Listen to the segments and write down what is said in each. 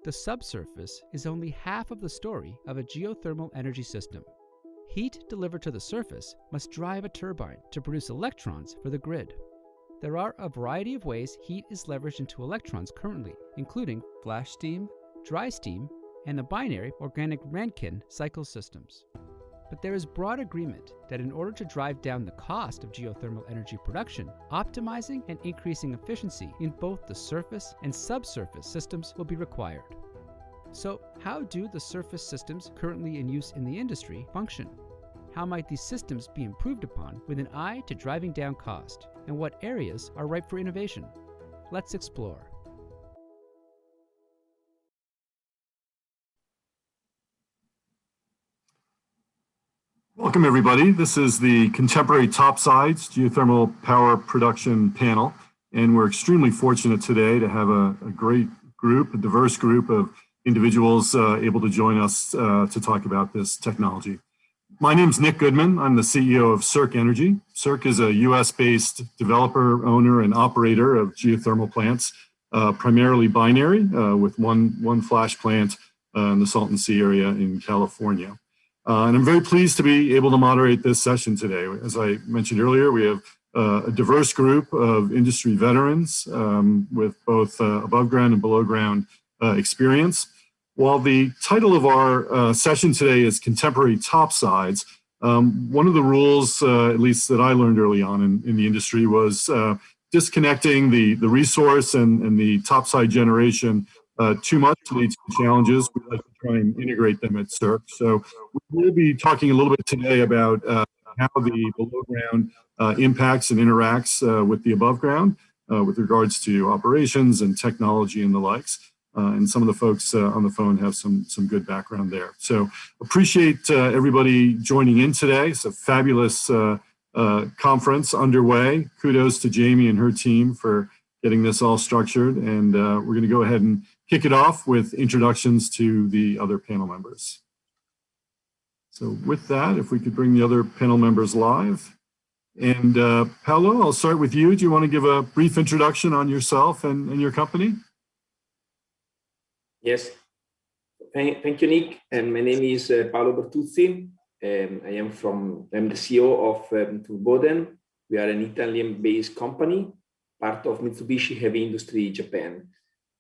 The subsurface is only half of the story of a geothermal energy system. Heat delivered to the surface must drive a turbine to produce electrons for the grid. There are a variety of ways heat is leveraged into electrons currently, including flash steam, dry steam, and the binary Organic Rankine Cycle systems. But there is broad agreement that in order to drive down the cost of geothermal energy production, optimizing and increasing efficiency in both the surface and subsurface systems will be required. So, how do the surface systems currently in use in the industry function? How might these systems be improved upon with an eye to driving down cost? And what areas are ripe for innovation? Let's explore. Welcome, everybody. This is the Contemporary Topsides Geothermal Power Production Panel, and we're extremely fortunate today to have a great group, a diverse group of individuals able to join us to talk about this technology. My name is Nick Goodman. I'm the CEO of Circ Energy. Circ is a US-based developer, owner, and operator of geothermal plants, primarily binary, with one flash plant in the Salton Sea area in California. And I'm very pleased to be able to moderate this session today. As I mentioned earlier, we have a diverse group of industry veterans with both above ground and below ground experience. While the title of our session today is Contemporary Topsides, one of the rules, at least that I learned early on in the industry, was disconnecting the resource and the topside generation too much leads to challenges. We like to try and integrate them at Circ. So we will be talking a little bit today about how the below ground impacts and interacts with the above ground with regards to operations and technology and the likes. And some of the folks on the phone have some good background there. So appreciate everybody joining in today. It's a fabulous conference underway. Kudos to Jamie and her team for getting this all structured. And we're going to go ahead and kick it off with introductions to the other panel members. So with that, if we could bring the other panel members live. And Paolo, I'll start with you. Do you want to give a brief introduction on yourself and your company? Yes, thank you, Nick. And my name is Paolo Bertuzzi. I am the CEO of Turboden. We are an Italian-based company, part of Mitsubishi Heavy Industry Japan.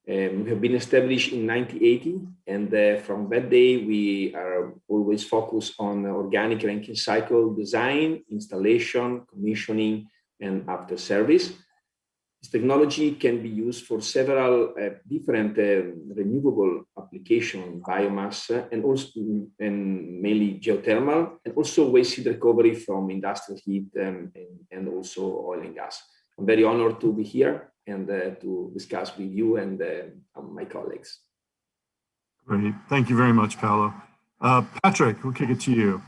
We have been established in 1980, and from that day, we are always focused on organic Rankine cycle design, installation, commissioning, and after service. This technology can be used for several different renewable applications, biomass, and also mainly geothermal, and also waste heat recovery from industrial heat and also oil and gas. I'm very honored to be here and to discuss with you and my colleagues. Great. Thank you very much, Paolo. Patrick, we'll kick it to you.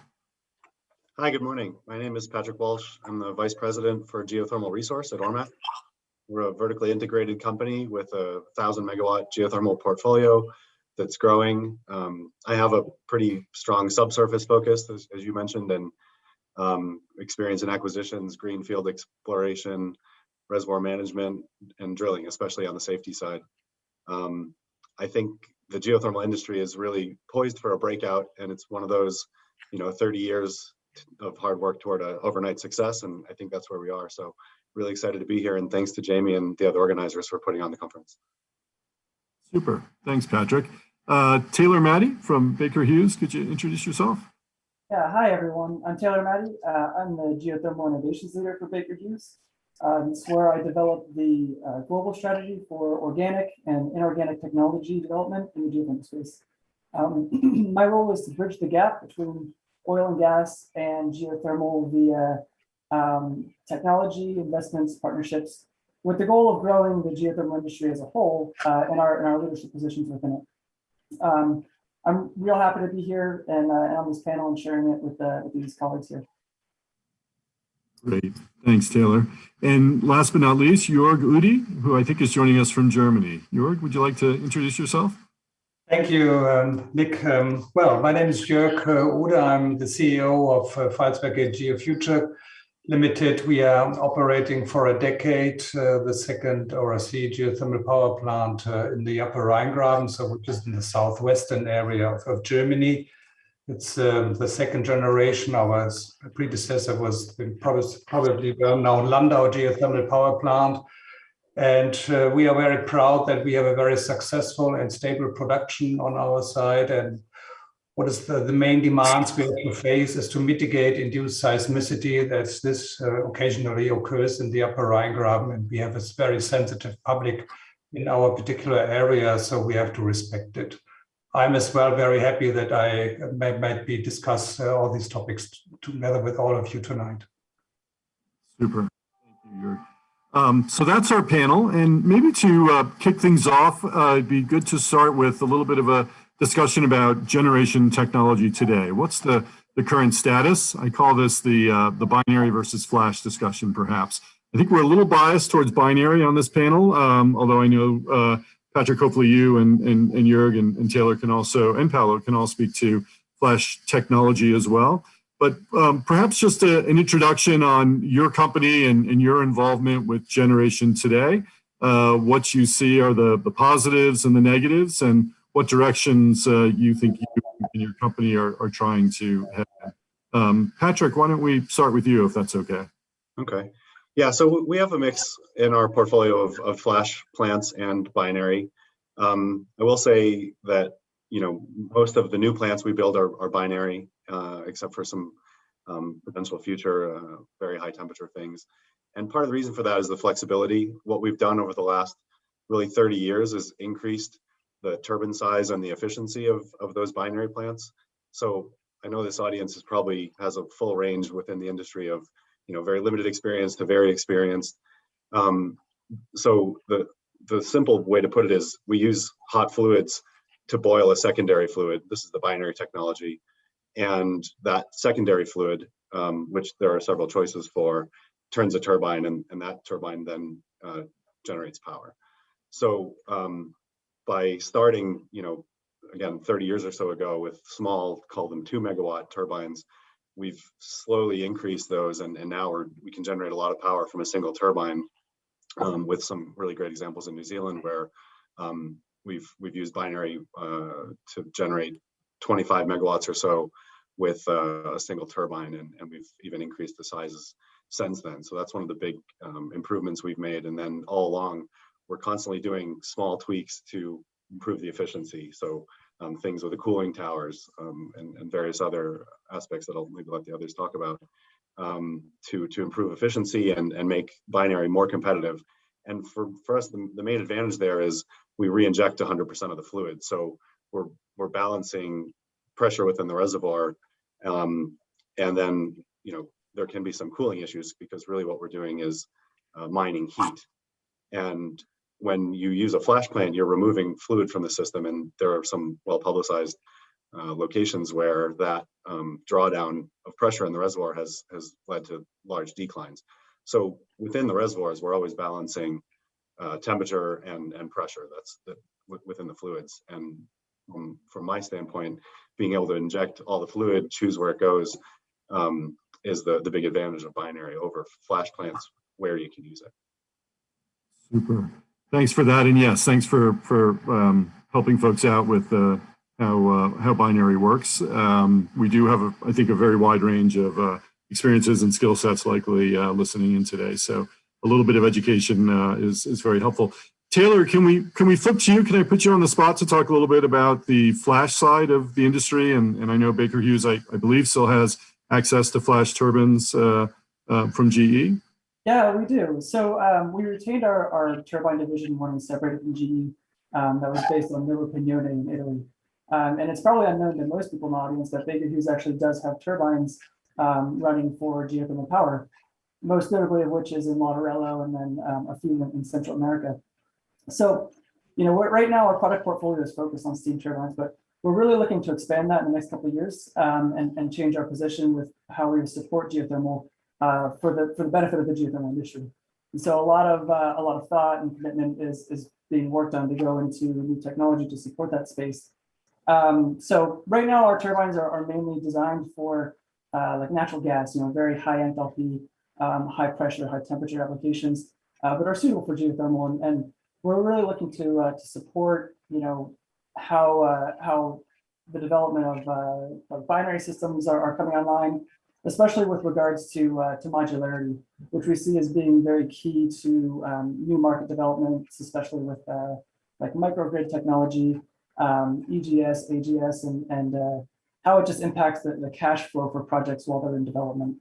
Hi, good morning. My name is Patrick Walsh. I'm the Vice President for Geothermal Resource at Ormat. We're a vertically integrated company with a 1,000 megawatt geothermal portfolio that's growing. I have a pretty strong subsurface focus, as you mentioned, and experience in acquisitions, greenfield exploration, reservoir management, and drilling, especially on the safety side. I think the geothermal industry is really poised for a breakout, and it's one of those, 30 years of hard work toward an overnight success, and I think that's where we are. So really excited to be here, and thanks to Jamie and the other organizers for putting on the conference. Super. Thanks, Patrick. Taylor Maddie from Baker Hughes, could you introduce yourself? Yeah, hi everyone. I'm Taylor Maddie. I'm the Geothermal Innovations Leader for Baker Hughes. It's where I developed the global strategy for organic and inorganic technology development in the geothermal space. My role is to bridge the gap between oil and gas and geothermal via technology, investments, partnerships, with the goal of growing the geothermal industry as a whole and our leadership positions within it. I'm real happy to be here and on this panel and sharing it with these colleagues here. Great. Thanks, Taylor. And last but not least, Jörg Udi, who I think is joining us from Germany. Jörg, would you like to introduce yourself? Thank you, Nick. Well, my name is Jörg Udi. I'm the CEO of Pfalzwerke GeoFuture. Limited. We are operating for a decade, the second ORC geothermal power plant in the Upper Rhine-Graben, so which is in the southwestern area of Germany. It's the second generation. Our predecessor was the probably well-known Landau geothermal power plant. And we are very proud that we have a very successful and stable production on our side. And what is the main demands we have to face is to mitigate induced seismicity that this occasionally occurs in the Upper Rhine-Graben. And we have a very sensitive public in our particular area, so we have to respect it. I'm as well very happy that I might be discuss all these topics together with all of you tonight. Super. Thank you, Jörg. So that's our panel. And maybe to kick things off, it'd be good to start with a little bit of a discussion about generation technology today. What's the current status? I call this the binary versus flash discussion, perhaps. I think we're a little biased towards binary on this panel, although I know Patrick, hopefully you and Jörg and Taylor can also, and Paolo can all speak to flash technology as well. But perhaps just an introduction on your company and your involvement with generation today. What you see are the positives and the negatives, and what directions you think you and your company are trying to head. Patrick, why don't we start with you, if that's okay? Okay. Yeah, so we have a mix in our portfolio of flash plants and binary. I will say that, most of the new plants we build are binary, except for some potential future very high temperature things. And part of the reason for that is the flexibility. What we've done over the last really 30 years is increased the turbine size and the efficiency of those binary plants. So I know this audience probably has a full range within the industry of very limited experience to very experienced. So the simple way to put it is we use hot fluids to boil a secondary fluid. This is the binary technology. And that secondary fluid, which there are several choices for, turns a turbine, and that turbine then generates power. So by starting, again, 30 years or so ago with small, call them 2 megawatt turbines, we've slowly increased those, and now we can generate a lot of power from a single turbine, with some really great examples in New Zealand where we've used binary to generate 25 megawatts or so with a single turbine, and we've even increased the sizes since then. So that's one of the big improvements we've made. And then all along, we're constantly doing small tweaks to improve the efficiency. So things with the cooling towers and various other aspects that I'll maybe let the others talk about to improve efficiency and make binary more competitive. And for us, the main advantage there is we re-inject 100% of the fluid. So we're balancing pressure within the reservoir, and then there can be some cooling issues because really what we're doing is mining heat. And when you use a flash plant, you're removing fluid from the system, and there are some well-publicized locations where that drawdown of pressure in the reservoir has led to large declines. So within the reservoirs, we're always balancing temperature and pressure within the fluids. And from my standpoint, being able to inject all the fluid, choose where it goes, is the big advantage of binary over flash plants where you can use it. Super. Thanks for that. And yes, thanks for helping folks out with how binary works. We do have, I think, a very wide range of experiences and skill sets likely listening in today. So a little bit of education is very helpful. Taylor, can we flip to you? Can I put you on the spot to talk a little bit about the flash side of the industry? And I know Baker Hughes, I believe, still has access to flash turbines from GE. Yeah, we do. So we retained our turbine division when we separated from GE. That was based on Mille Pignone in Italy. And it's probably unknown to most people in the audience that Baker Hughes actually does have turbines running for geothermal power, most notably of which is in Lauderdale and then a few in Central America. So, right now our product portfolio is focused on steam turbines, but we're really looking to expand that in the next couple of years and change our position with how we support geothermal for the benefit of the geothermal industry. And so a lot of thought and commitment is being worked on to go into new technology to support that space. So right now our turbines are mainly designed for like natural gas, very high enthalpy high pressure, high temperature applications, but are suitable for geothermal. And we're really looking to support, how the development of binary systems are coming online, especially with regards to modularity, which we see as being very key to new market developments, especially with like microgrid technology, EGS, AGS, and how it just impacts the cash flow for projects while they're in development.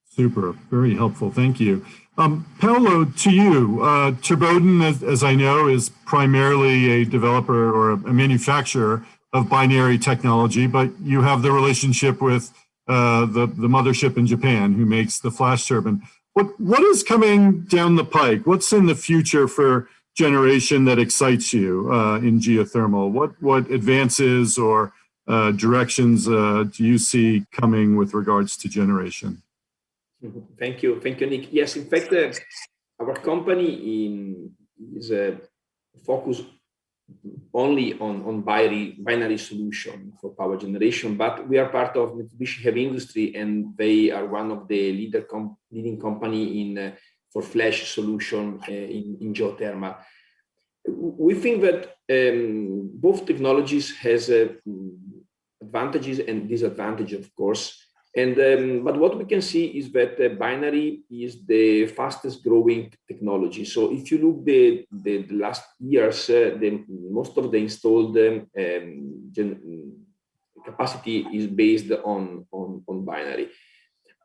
Super, very helpful. Thank you. Paolo, to you, Turboden, as I know, is primarily a developer or a manufacturer of binary technology, but you have the relationship with the mothership in Japan who makes the flash turbine. What is coming down the pike? What's in the future for generation that excites you in geothermal? What advances or directions do you see coming with regards to generation? Thank you, Nick. Yes, in fact, our company is focused only on binary solution for power generation, but we are part of Mitsubishi Heavy Industry, and they are one of the leading company for flash solution in geothermal. We think that both technologies has advantages and disadvantages, of course. And but what we can see is that binary is the fastest growing technology. So if you look the last years, most of the installed capacity is based on binary.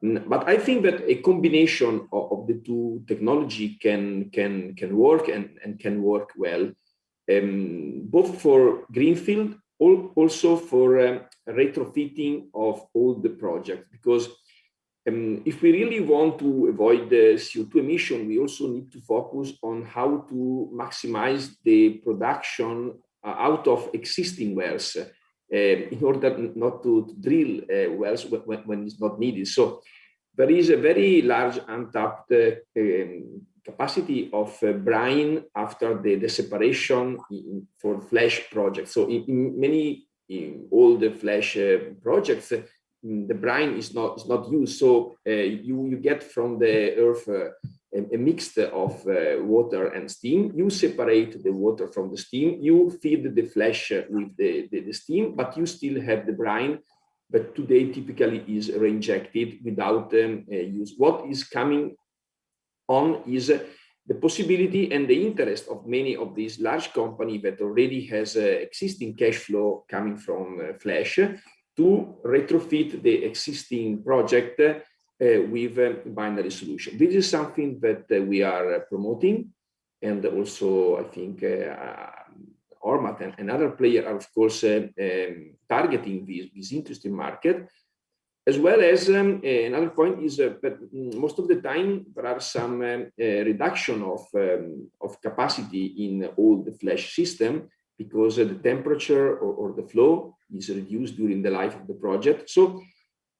But I think that a combination of the two technology can work and can work well, both for greenfield, also for retrofitting of all the projects, because if we really want to avoid the CO2 emission, we also need to focus on how to maximize the production out of existing wells in order not to drill wells when it's not needed. So there is a very large untapped capacity of brine after the separation for flash projects. So in all the flash projects, the brine is not used. So you get from the earth a mixture of water and steam. You separate the water from the steam. You feed the flash with the steam, but you still have the brine. But today typically is reinjected without use. What is coming on is the possibility and the interest of many of these large companies that already has existing cash flow coming from flash to retrofit the existing project with binary solution. This is something that we are promoting, and also I think Ormat and other players are of course targeting this interesting market. As well as another point is that most of the time there are some reduction of capacity in all the flash system because the temperature or the flow is reduced during the life of the project. So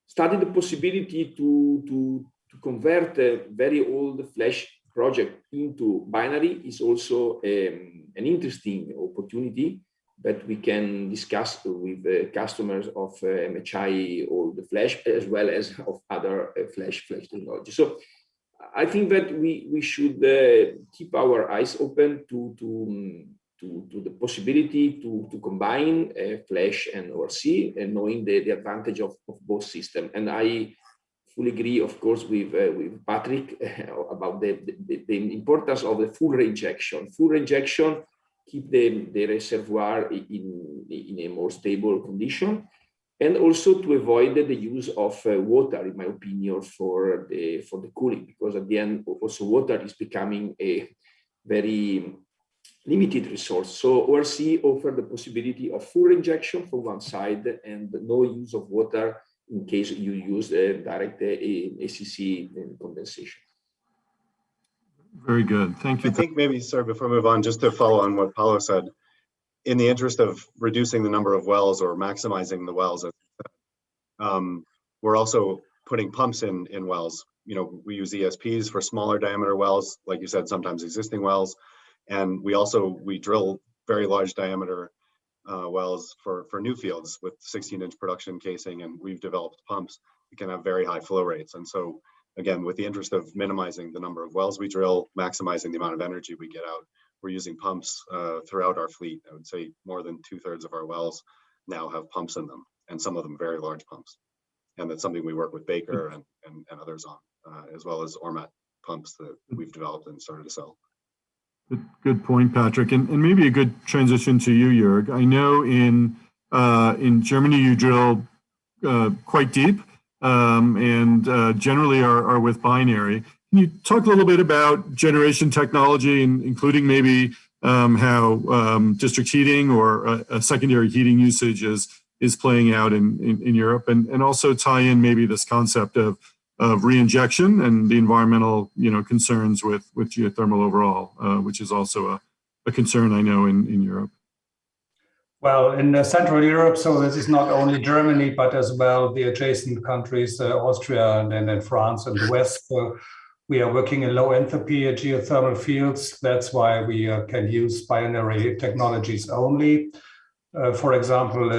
study the possibility to convert a very old flash project into binary is also an interesting opportunity that we can discuss with customers of MHI or the flash, as well as of other flash technology. So I think that we should keep our eyes open to the possibility to combine flash and ORC, and knowing the advantage of both systems. And I fully agree, of course, with Patrick about the importance of the full reinjection. Full reinjection keep the reservoir in a more stable condition, and also to avoid the use of water, in my opinion, for the cooling, because at the end also water is becoming a very limited resource. So ORC offer the possibility of full injection from one side and no use of water in case you use direct ACC condensation. Very good. Thank you. I think maybe, sir, before we move on, just to follow on what Paolo said, in the interest of reducing the number of wells or maximizing the wells, we're also putting pumps in wells. You know, we use ESPs for smaller diameter wells, like you said, sometimes existing wells. And we drill very large diameter wells for new fields with 16-inch production casing, and we've developed pumps that can have very high flow rates. And so again, with the interest of minimizing the number of wells we drill, maximizing the amount of energy we get out, we're using pumps throughout our fleet. I would say more than 2/3 of our wells now have pumps in them, and some of them very large pumps. And that's something we work with Baker and others on, as well as Ormat pumps that we've developed and started to sell. Good point, Patrick. And maybe a good transition to you, Jörg. I know in Germany you drill quite deep and generally are with binary. Can you talk a little bit about generation technology, and including maybe how district heating or a secondary heating usage is playing out in Europe, and also tie in maybe this concept of reinjection and the environmental concerns with geothermal overall, which is also a concern I know in Europe. Well, in Central Europe, so this is not only Germany, but as well the adjacent countries, Austria and then France and the West. We are working in low enthalpy geothermal fields. That's why we can use binary technologies only. For example,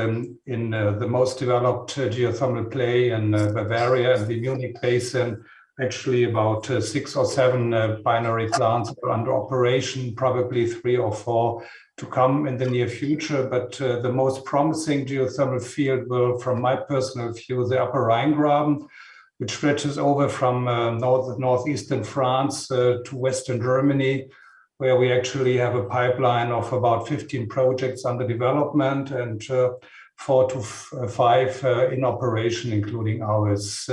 in the most developed geothermal play in Bavaria and the Munich Basin, actually about 6 or 7 binary plants are under operation, probably 3 or 4 to come in the near future. But the most promising geothermal field will, from my personal view, the Upper Rhine Graben, which stretches over from northeastern France to western Germany, where we actually have a pipeline of about 15 projects under development and 4 to 5 in operation, including ours.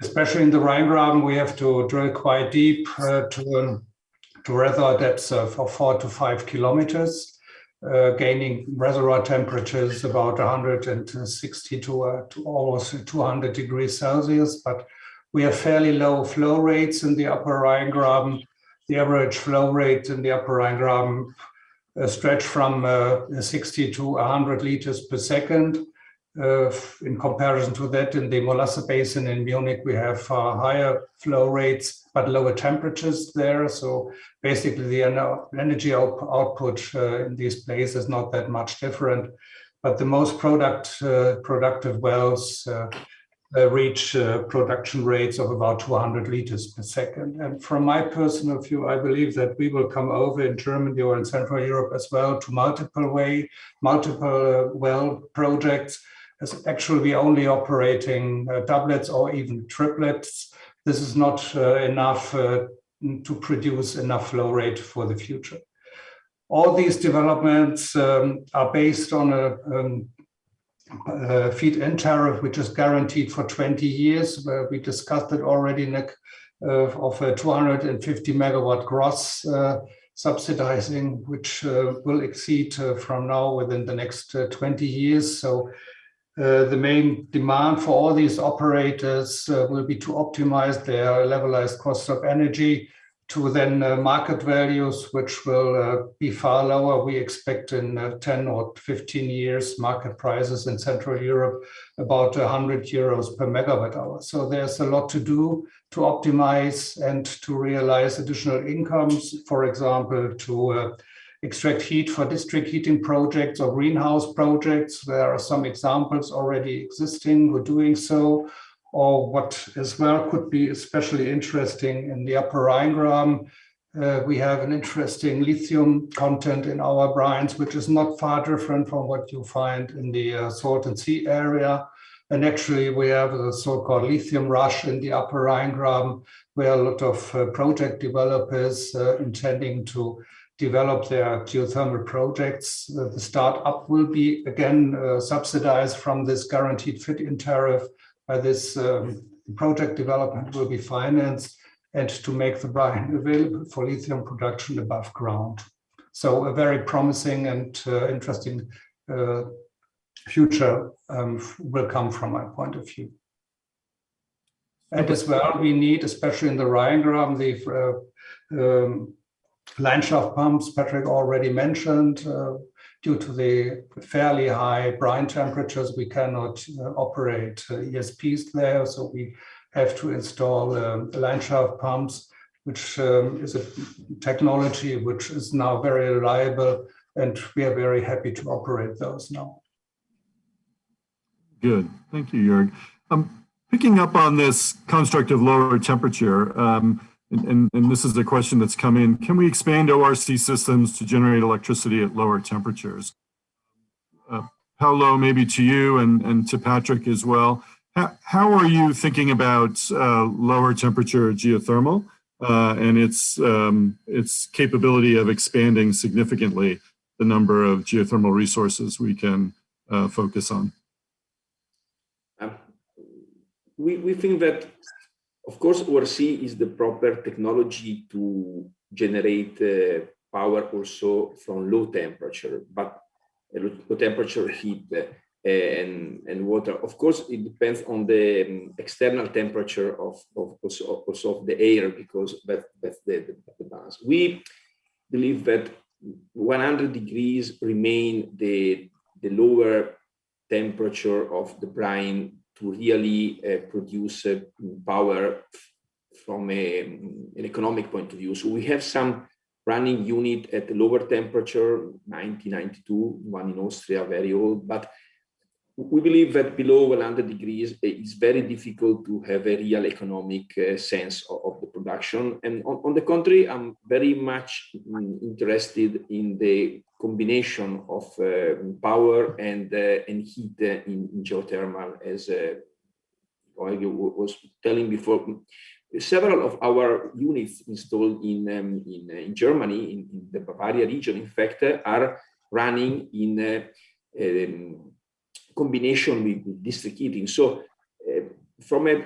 Especially in the Rheingraben, we have to drill quite deep to reservoir depths of 4 to 5 kilometers, gaining reservoir temperatures about 160 to almost 200 degrees Celsius. But we have fairly low flow rates in the Upper Rheingraben. The average flow rate in the Upper Rheingraben stretch from 60 to 100 liters per second. In comparison to that, in the Molasse Basin in Munich, we have higher flow rates, but lower temperatures there. So basically the energy output in these places is not that much different. But the most productive wells reach production rates of about 200 liters per second. And from my personal view, I believe that we will come over in Germany or in Central Europe as well to multiple well projects. As actually we only operating doublets or even triplets. This is not enough to produce enough flow rate for the future. All these developments are based on a feed-in tariff, which is guaranteed for 20 years. Where we discussed it already, Nick, of a 250 megawatt gross subsidizing, which will exceed from now within the next 20 years. So the main demand for all these operators will be to optimize their levelized cost of energy to then market values, which will be far lower. We expect in 10 or 15 years market prices in Central Europe about 100 euros per megawatt hour. So there's a lot to do to optimize and to realize additional incomes, for example, to extract heat for district heating projects or greenhouse projects. There are some examples already existing who are doing so. Or what as well could be especially interesting in the Upper Rheingraben, we have an interesting lithium content in our brines, which is not far different from what you find in the Salton Sea area. And actually we have a so-called lithium rush in the Upper Rheingraben, where a lot of project developers intending to develop their geothermal projects. The startup will be again subsidized from this guaranteed feed-in tariff. By this project development will be financed and to make the brine available for lithium production above ground. So a very promising and interesting future will come from my point of view. And as well, we need, especially in the Rheingraben, the line shaft pumps Patrick already mentioned. Due to the fairly high brine temperatures, we cannot operate ESPs there. So we have to install line shaft pumps, which is a technology which is now very reliable, and we are very happy to operate those now. Good, thank you, Jörg. Picking up on this construct of lower temperature, and this is a question that's come in, can we expand ORC systems to generate electricity at lower temperatures? Paolo, maybe to you and to Patrick as well. How are you thinking about lower temperature geothermal and its capability of expanding significantly the number of geothermal resources we can focus on? We think that, of course, ORC is the proper technology to generate power also from low temperature, but low temperature heat and water. Of course, it depends on the external temperature of the air, because that's the balance. We believe that 100 degrees remain the lower temperature of the brine to really produce power from an economic point of view. So we have some running unit at a lower temperature, 90-92, one in Austria, very old, but we believe that below 100 degrees it's very difficult to have a real economic sense of the production. And on the contrary, I'm very much interested in the combination of power and heat in geothermal, as I was telling before. Several of our units installed in Germany, in the Bavaria region, in fact, are running in combination with district heating. So from a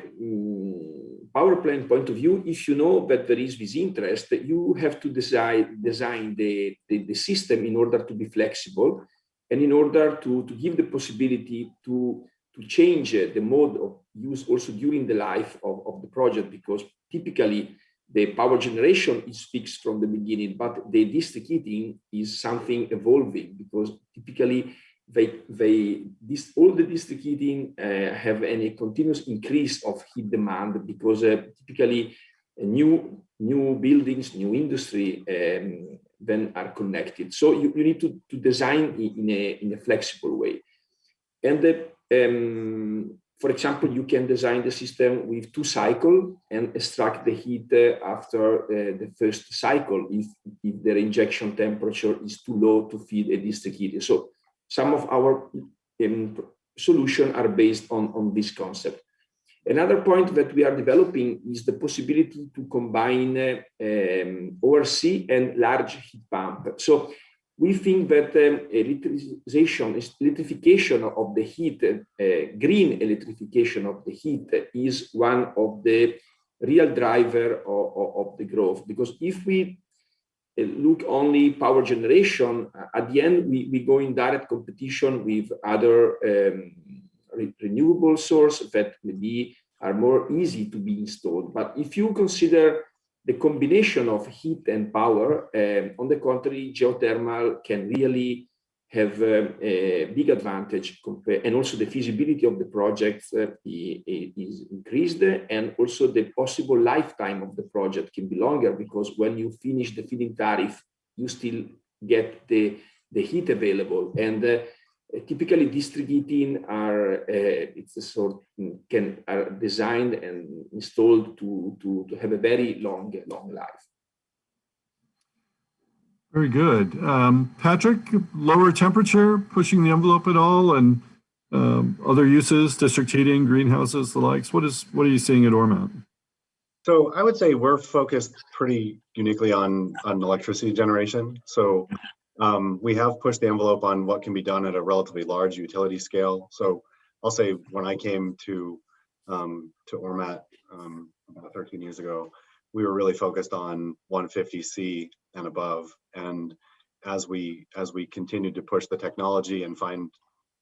power plant point of view, if you know that there is this interest, you have to design the system in order to be flexible and in order to give the possibility to change the mode of use also during the life of the project, because typically the power generation is fixed from the beginning, but the district heating is something evolving, because typically all the district heating have a continuous increase of heat demand, because typically new buildings, new industry then are connected. So you need to design in a flexible way. And for example, you can design the system with 2 cycles and extract the heat after the first cycle if the injection temperature is too low to feed a district heater. So some of our solutions are based on this concept. Another point that we are developing is the possibility to combine ORC and large heat pump. So we think that electrification of the heat, green electrification of the heat, is one of the real driver of the growth. Because if we look only power generation, at the end we go in direct competition with other renewable sources that maybe are more easy to be installed. But if you consider the combination of heat and power, on the contrary, geothermal can really have a big advantage, and also the feasibility of the projects is increased, and also the possible lifetime of the project can be longer, because when you finish the feed-in tariff, you still get the heat available. And typically district heating are designed and installed to have a very long life. Very good. Patrick, lower temperature, pushing the envelope at all, and other uses, district heating, greenhouses, the likes. What are you seeing at Ormat? So I would say we're focused pretty uniquely on electricity generation. So we have pushed the envelope on what can be done at a relatively large utility scale. So I'll say when I came to Ormat about 13 years ago, we were really focused on 150C and above. And as we continued to push the technology and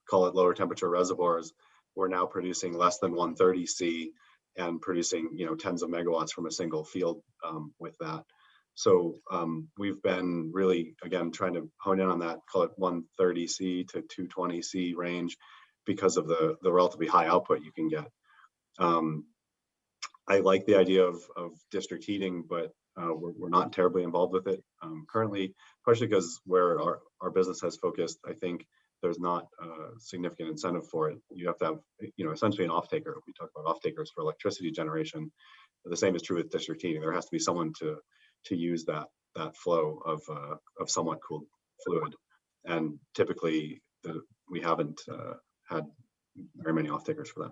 call it lower temperature reservoirs, we're now producing less than 130C and producing tens of megawatts from a single field with that. So we've been really, again, trying to hone in on that, call it 130C to 220C range, because of the relatively high output you can get. I like the idea of district heating, but we're not terribly involved with it currently, partially because where our business has focused, I think there's not a significant incentive for it. You have to have, essentially an off-taker. We talk about off-takers for electricity generation. The same is true with district heating. There has to be someone to use that flow of somewhat cooled fluid, and typically we haven't had very many off-takers for that.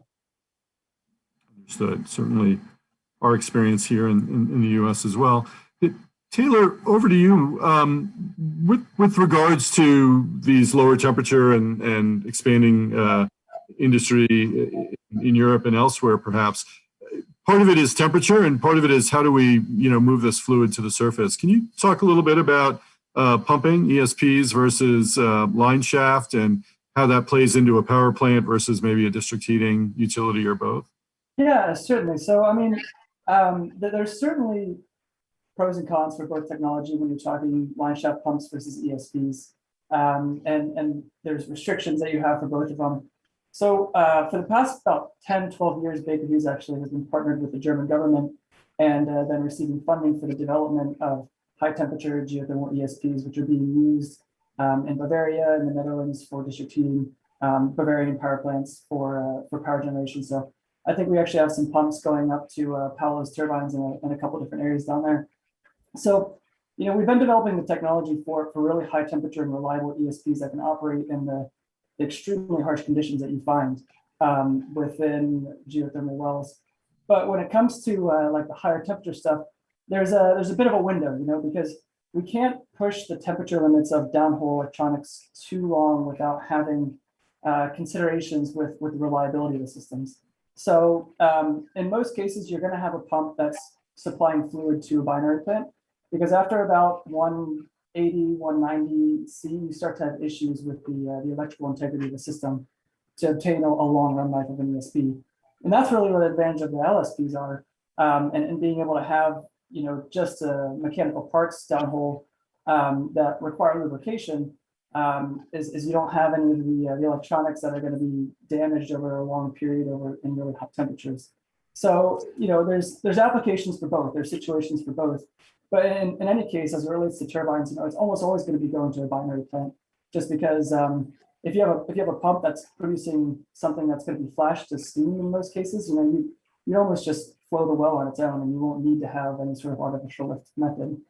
Understood. Certainly our experience here in the US as well. Taylor, over to you. With regards to these lower temperature and expanding industry in Europe and elsewhere, perhaps, part of it is temperature and part of it is how do we move this fluid to the surface. Can you talk a little bit about pumping, ESPs versus line shaft, and how that plays into a power plant versus maybe a district heating utility or both? Yeah, certainly. So, I mean, there's certainly pros and cons for both technology when you're talking line shaft pumps versus ESPs. And there's restrictions that you have for both of them. So for the past about 10, 12 years, Baker Hughes actually has been partnered with the German government and then receiving funding for the development of high temperature geothermal ESPs, which are being used in Bavaria, in the Netherlands for district heating, Bavarian power plants for power generation. So I think we actually have some pumps going up to Paolo's turbines in a couple different areas down there. So, we've been developing the technology for really high temperature and reliable ESPs that can operate in the extremely harsh conditions that you find within geothermal wells. But when it comes to like the higher temperature stuff, there's a bit of a window, because we can't push the temperature limits of downhole electronics too long without having considerations with the reliability of the systems. So in most cases, you're going to have a pump that's supplying fluid to a binary plant, because after about 180, 190 C, you start to have issues with the electrical integrity of the system to obtain a long run life of an ESP. And that's really what the advantage of the LSPs are, and being able to have just mechanical parts downhole that require lubrication. Is you don't have any of the electronics that are going to be damaged over a long period in really hot temperatures. So there's applications for both. There's situations for both. But in any case, as it relates to turbines, it's almost always going to be going to a binary plant, just because if you have a pump that's producing something that's going to be flashed to steam in most cases, you almost just flow the well on its own, and you won't need to have any sort of artificial lift method.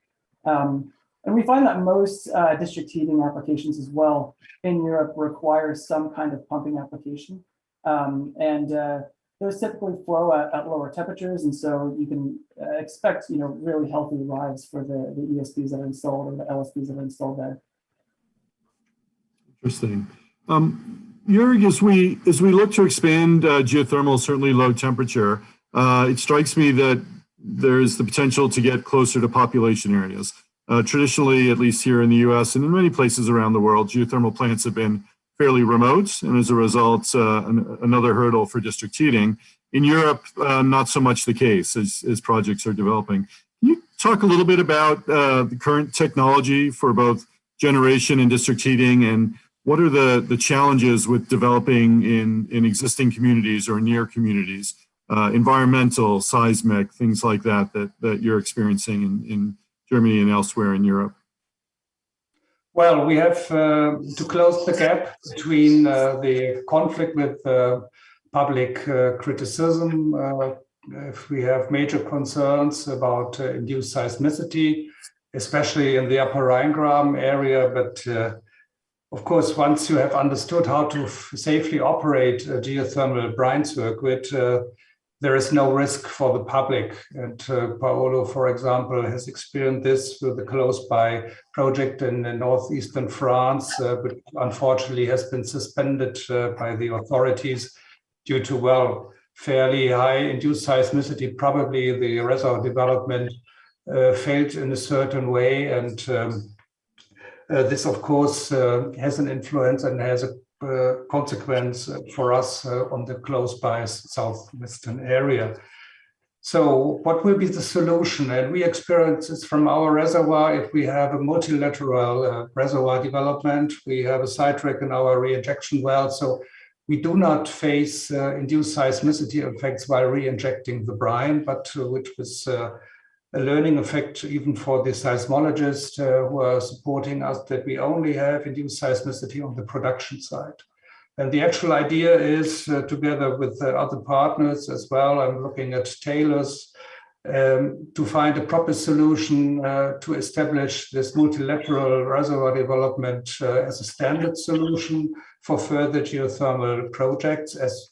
And we find that most district heating applications as well in Europe require some kind of pumping application. Those typically flow at lower temperatures. And so you can expect, really healthy lives for the ESPs that are installed or the LSPs that are installed there. Interesting. Jörg, as we look to expand geothermal, certainly low temperature, it strikes me that there's the potential to get closer to population areas. Traditionally, at least here in the US and in many places around the world, geothermal plants have been fairly remote, and as a result, another hurdle for district heating. In Europe, not so much the case as projects are developing. Can you talk a little bit about the current technology for both generation and district heating, and what are the challenges with developing in existing communities or near communities, environmental, seismic, things like that you're experiencing in Germany and elsewhere in Europe? Well, we have to close the gap between the conflict with public criticism. If we have major concerns about induced seismicity, especially in the upper Rhine-Graben area. But of course, once you have understood how to safely operate a geothermal brine circuit, there is no risk for the public. And Paolo, for example, has experienced this with a close-by project in northeastern France, but unfortunately has been suspended by the authorities due to, fairly high induced seismicity. Probably the reservoir development failed in a certain way. And this, of course, has an influence and has a consequence for us on the close-by southwestern area. So what will be the solution? And we experience this from our reservoir. If we have a multilateral reservoir development, we have a sidetrack in our re-injection well. So we do not face induced seismicity effects while re-injecting the brine, but which was a learning effect even for the seismologists who are supporting us, that we only have induced seismicity on the production side. And the actual idea is, together with other partners as well, I'm looking at Taylor's, to find a proper solution to establish this multilateral reservoir development as a standard solution for further geothermal projects, as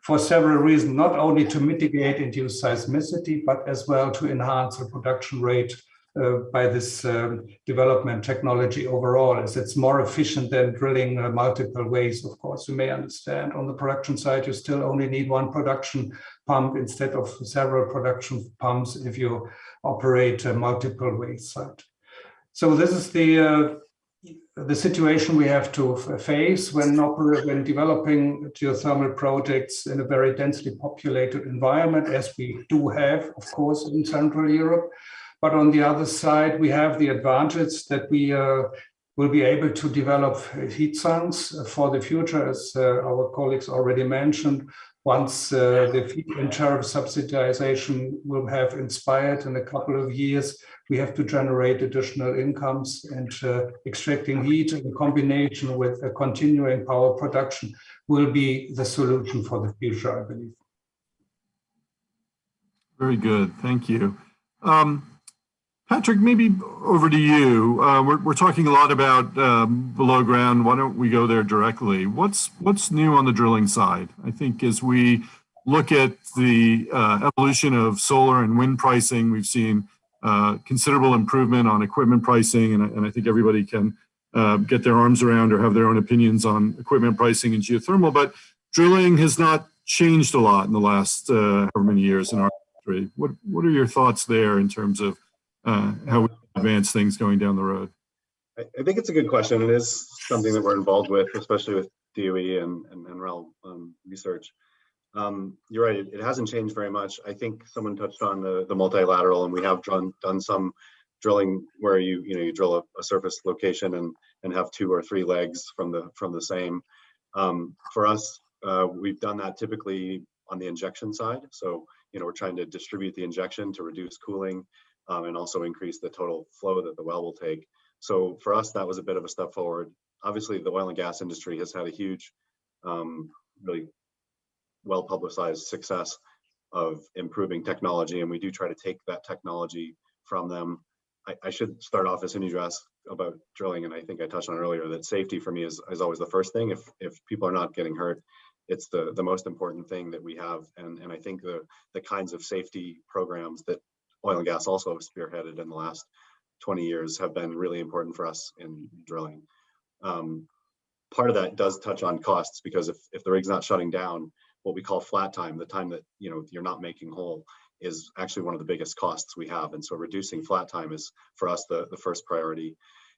for several reasons, not only to mitigate induced seismicity, but as well to enhance the production rate by this development technology overall, as it's more efficient than drilling multiple ways. Of course, you may understand on the production side, you still only need one production pump instead of several production pumps if you operate a multiple ways site. So this is the situation we have to face when developing geothermal projects in a very densely populated environment, as we do have, of course, in Central Europe. But on the other side, we have the advantage that we will be able to develop heat sinks for the future, as our colleagues already mentioned. Once the feed-in tariff subsidization will have inspired in a couple of years, we have to generate additional incomes, and extracting heat in combination with a continuing power production will be the solution for the future, I believe. Very good, thank you. Patrick, maybe over to you. We're talking a lot about below ground. Why don't we go there directly? What's new on the drilling side? I think as we look at the evolution of solar and wind pricing, we've seen considerable improvement on equipment pricing, and I think everybody can get their arms around or have their own opinions on equipment pricing in geothermal, but drilling has not changed a lot in the last however many years in our history. What are your thoughts there in terms of how we advance things going down the road? I think it's a good question. It is something that we're involved with, especially with DOE and REL research. You're right, it hasn't changed very much. I think someone touched on the multilateral, and we have done some drilling where you drill a surface location and have 2 or 3 legs from the same. For us, we've done that typically on the injection side. So we're trying to distribute the injection to reduce cooling, and also increase the total flow that the well will take. So for us, that was a bit of a step forward. Obviously, the oil and gas industry has had a huge, really well-publicized success of improving technology, and we do try to take that technology from them. I should start off as soon as you ask about drilling, and I think I touched on earlier that safety for me is always the first thing. If people are not getting hurt, it's the most important thing that we have. And I think the kinds of safety programs that oil and gas also have spearheaded in the last 20 years have been really important for us in drilling. Part of that does touch on costs, because if the rig's not shutting down, what we call flat time, the time that you're not making hole, is actually one of the biggest costs we have. And so reducing flat time is for us the first priority.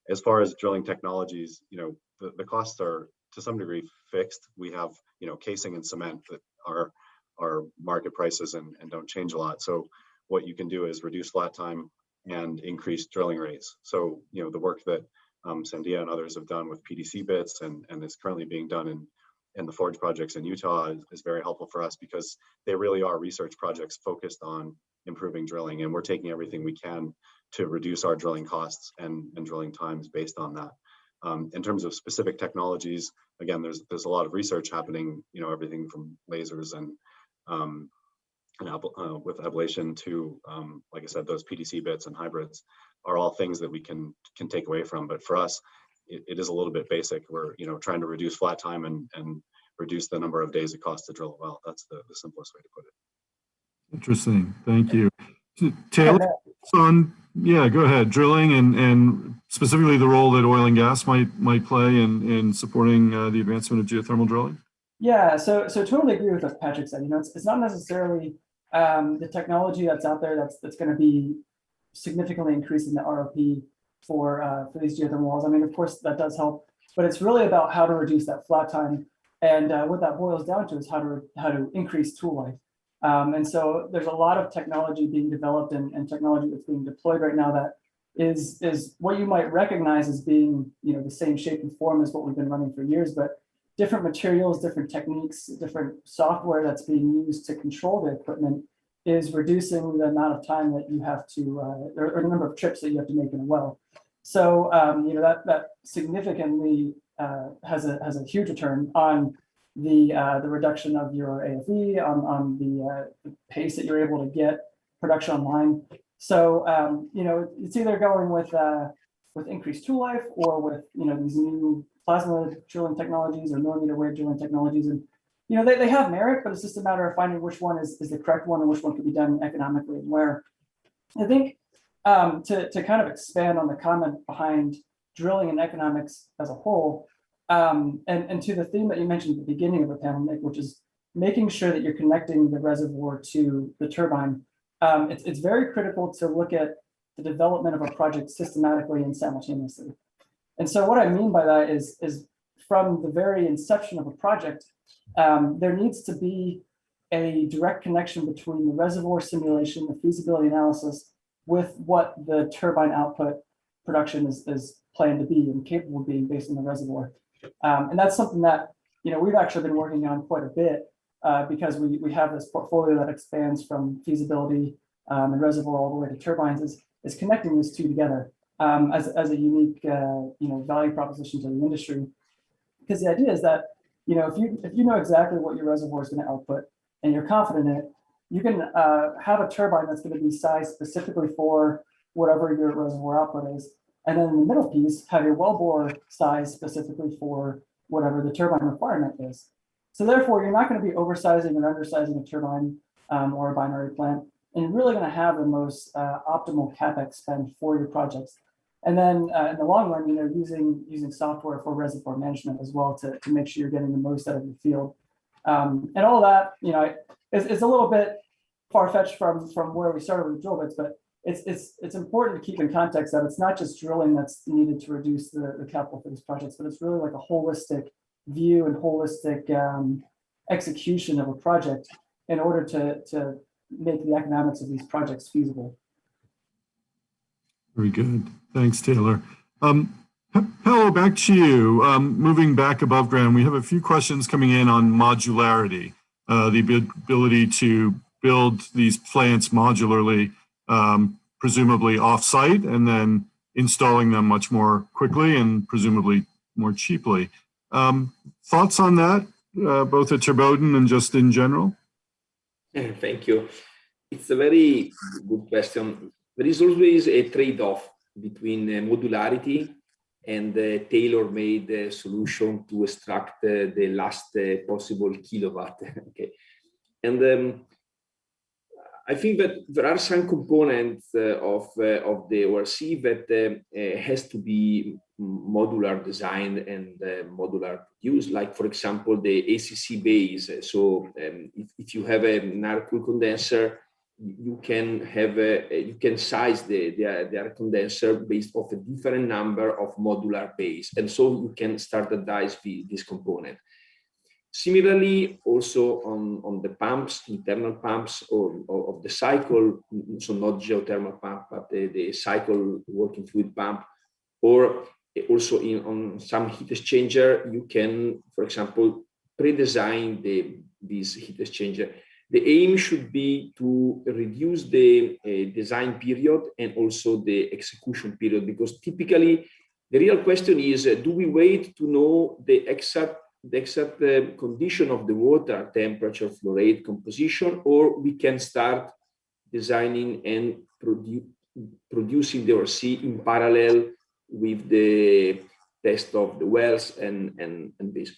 As far as drilling technologies, the costs are to some degree fixed. We have casing and cement that are market prices and don't change a lot. So what you can do is reduce flat time and increase drilling rates. So, the work that Sandia and others have done with PDC bits and is currently being done in the Forge projects in Utah is very helpful for us, because they really are research projects focused on improving drilling. And we're taking everything we can to reduce our drilling costs and drilling times based on that. In terms of specific technologies, again, there's a lot of research happening, everything from lasers and with ablation to, like I said, those PDC bits and hybrids are all things that we can take away from. But for us, it is a little bit basic. We're trying to reduce flat time and reduce the number of days it costs to drill a well. That's the simplest way to put it. Interesting, thank you. Taylor, yeah, go ahead. Drilling and specifically the role that oil and gas might play in supporting the advancement of geothermal drilling. Yeah, so totally agree with what Patrick said. It's not necessarily the technology that's out there that's going to be significantly increasing the ROP for these geothermal wells. I mean, of course, that does help, but it's really about how to reduce that flat time. And what that boils down to is how to increase tool life. And so there's a lot of technology being developed and technology that's being deployed right now that is what you might recognize as being the same shape and form as what we've been running for years, but different materials, different techniques, different software that's being used to control the equipment is reducing the amount of time that you have to, or the number of trips that you have to make in a well. So, that significantly has a huge return on the reduction of your AFE, on the pace that you're able to get production online. So, it's either going with increased tool life or with, these new plasma drilling technologies or millimeter wave drilling technologies. And, they have merit, but it's just a matter of finding which one is the correct one and which one can be done economically and where. I think to kind of expand on the comment behind drilling and economics as a whole, and to the theme that you mentioned at the beginning of the panel, Nick, which is making sure that you're connecting the reservoir to the turbine. It's very critical to look at the development of a project systematically and simultaneously. And so what I mean by that is from the very inception of a project, there needs to be a direct connection between the reservoir simulation, the feasibility analysis, with what the turbine output production is planned to be and capable of being based on the reservoir. And that's something that, we've actually been working on quite a bit because we have this portfolio that expands from feasibility and reservoir all the way to turbines is connecting these two together as a unique, value proposition to the industry. Because the idea is that, if you know exactly what your reservoir is going to output and you're confident in it, you can have a turbine that's going to be sized specifically for whatever your reservoir output is. And then in the middle piece, have your wellbore size specifically for whatever the turbine requirement is. So therefore, you're not going to be oversizing and undersizing a turbine or a binary plant, and you're really going to have the most optimal CapEx spend for your projects. And then in the long run, using software for reservoir management as well to make sure you're getting the most out of your field. And all that, it's a little bit far-fetched from where we started with drill bits, but it's important to keep in context that it's not just drilling that's needed to reduce the capital for these projects, but it's really like a holistic view and holistic execution of a project in order to make the economics of these projects feasible. Very good. Thanks, Taylor. Paolo, back to you. Moving back above ground, we have a few questions coming in on modularity, the ability to build these plants modularly, presumably off-site, and then installing them much more quickly and presumably more cheaply. Thoughts on that, both at Turboden and just in general? Thank you. It's a very good question. There is always a trade-off between modularity and the tailor-made solution to extract the last possible kilowatt. Okay, and I think that there are some components of the ORC that has to be modular designed and modular used, like for example the ACC base. So if you have an air-cooled condenser, you can size the air condenser based off a different number of modular base, and so you can standardize this component. Similarly, also on the pumps, internal pumps of the cycle, so not geothermal pump, but the cycle working fluid pump, or also on some heat exchanger, you can, for example, pre-design this heat exchanger. The aim should be to reduce the design period and also the execution period, because typically the real question is, do we wait to know the exact condition of the water, temperature, flow rate, composition, or we can start designing and producing the ORC in parallel with the test of the wells and this.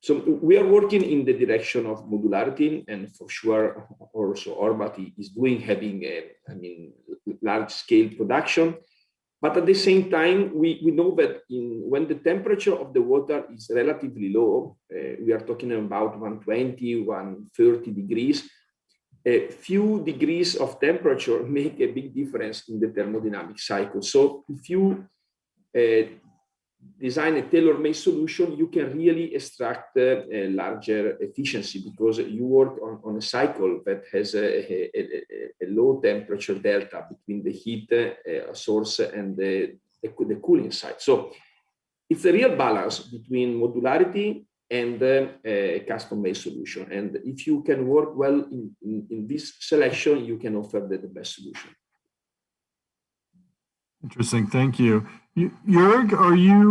So we are working in the direction of modularity, and for sure also Orbat is having large scale production. But at the same time, we know that when the temperature of the water is relatively low, we are talking about 120, 130 degrees, a few degrees of temperature make a big difference in the thermodynamic cycle. So if you design a tailor-made solution, you can really extract a larger efficiency, because you work on a cycle that has a low temperature delta between the heat source and the cooling side. So it's a real balance between modularity and a custom-made solution. And if you can work well in this selection, you can offer the best solution. Interesting, thank you. Jörg, are you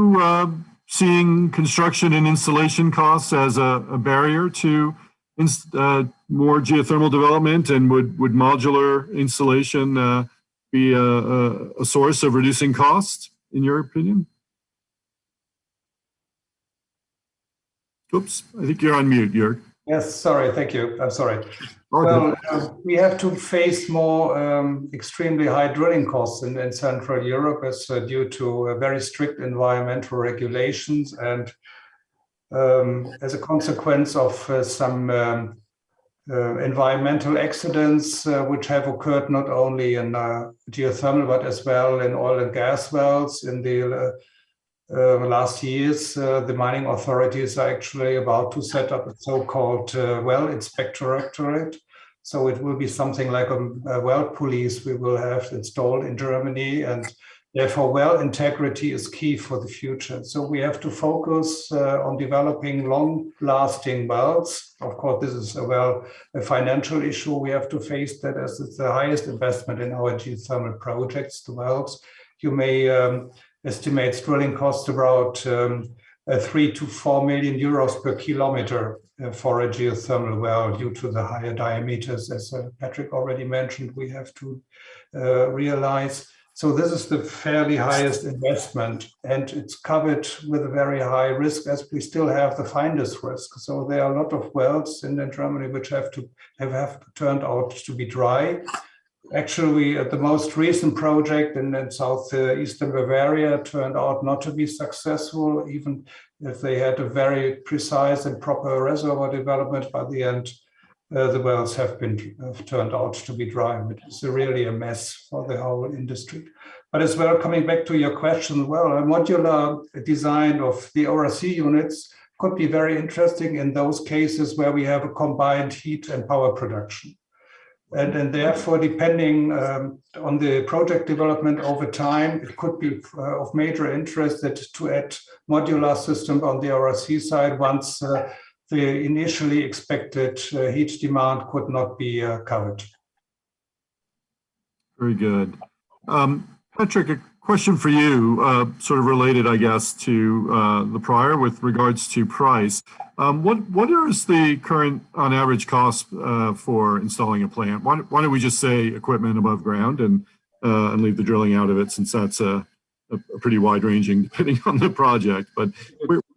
seeing construction and installation costs as a barrier to more geothermal development, and would modular installation be a source of reducing costs, in your opinion? Oops, I think you're on mute, Jörg. Yes, sorry, thank you. I'm sorry. Oh, well, we have to face more extremely high drilling costs in Central Europe as due to very strict environmental regulations, and as a consequence of some environmental accidents which have occurred not only in geothermal but as well in oil and gas wells in the last years. The mining authorities are actually about to set up a so-called well inspectorate. So it will be something like a well police we will have installed in Germany, and therefore well integrity is key for the future. So we have to focus on developing long-lasting wells. Of course, this is a financial issue. We have to face that, as it's the highest investment in our geothermal projects, the wells. You may estimates drilling costs about 3 to 4 million euros per kilometer for a geothermal well, due to the higher diameters, as Patrick already mentioned, we have to realize. So this is the fairly highest investment, and it's covered with a very high risk, as we still have the finder's risk. So there are a lot of wells in Germany which have turned out to be dry. Actually, the most recent project in southeastern Bavaria turned out not to be successful, even if they had a very precise and proper reservoir development. By the end, the wells have turned out to be dry. It's really a mess for the whole industry. But as well, coming back to your question, well, a modular design of the ORC units could be very interesting in those cases where we have a combined heat and power production. And therefore, depending on the project development over time, it could be of major interest to add modular systems on the ORC side once the initially expected heat demand could not be covered. Very good. Patrick, a question for you, sort of related, I guess, to the prior with regards to price. What is the current, on average, cost for installing a plant? Why don't we just say equipment above ground and leave the drilling out of it, since that's a pretty wide-ranging depending on the project. But